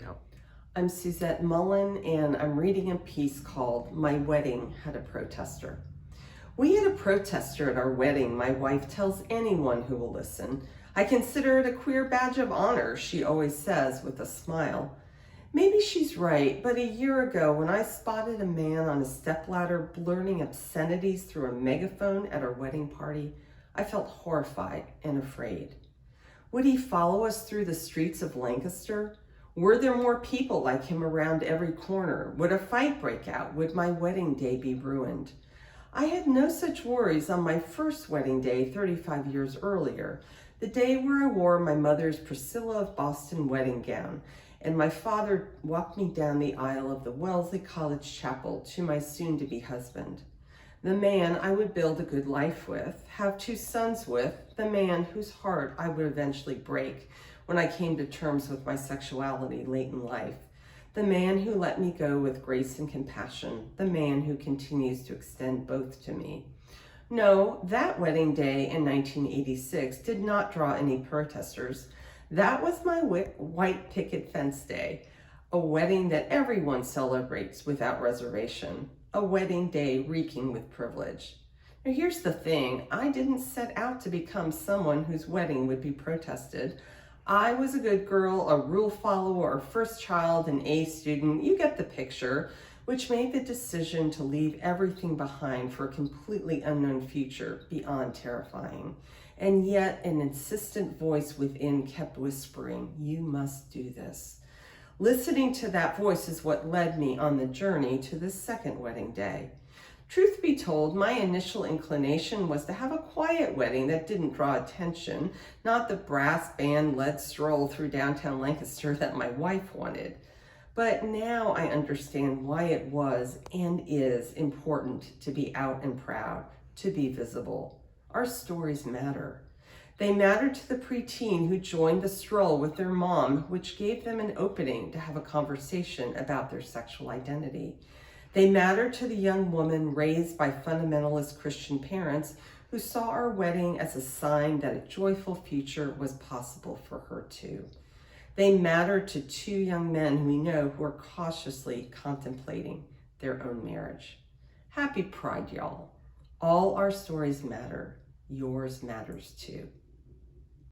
Go. I'm Suzette Mullen, and I'm reading a piece called My Wedding Had a Protestor. We had a protestor at our wedding, my wife tells anyone who will listen. I consider it a queer badge of honor, she always says with a smile. Maybe she's right, but a year ago when I spotted a man on a stepladder blurting obscenities through a megaphone at our wedding party, I felt horrified and afraid. Would he follow us through the streets of Lancaster? Were there more people like him around every corner? Would a fight break out? Would my wedding day be ruined? I had no such worries on my first wedding day 35 years earlier, the day where I wore my mother's Priscilla of Boston wedding gown, and my father walked me down the aisle of the Wellesley College Chapel to my soon-to-be husband. The man I would build a good life with, have 2 sons with, the man whose heart I would eventually break when I came to terms with my sexuality late in life, the man who let me go with grace and compassion, the man who continues to extend both to me. No, that wedding day in 1986 did not draw any protesters. That was my white picket fence day, a wedding that everyone celebrates without reservation. A wedding day reeking with privilege. Now here's the thing, I didn't set out to become someone whose wedding would be protested. I was a good girl, a rule follower, a first child, an A student, you get the picture, which made the decision to leave everything behind for a completely unknown future beyond terrifying. And yet an insistent voice within kept whispering, you must do this. Listening to that voice is what led me on the journey to this second wedding day. Truth be told, my initial inclination was to have a quiet wedding that didn't draw attention, not the brass band-led stroll through downtown Lancaster that my wife wanted. But now I understand why it was and is important to be out and proud, to be visible. Our stories matter. They mattered to the preteen who joined the stroll with their mom, which gave them an opening to have a conversation about their sexual identity. They mattered to the young woman raised by fundamentalist Christian parents who saw our wedding as a sign that a joyful future was possible for her too. They mattered to 2 young men who we know who are cautiously contemplating their own marriage. Happy Pride, y'all. All our stories matter. Yours matters too.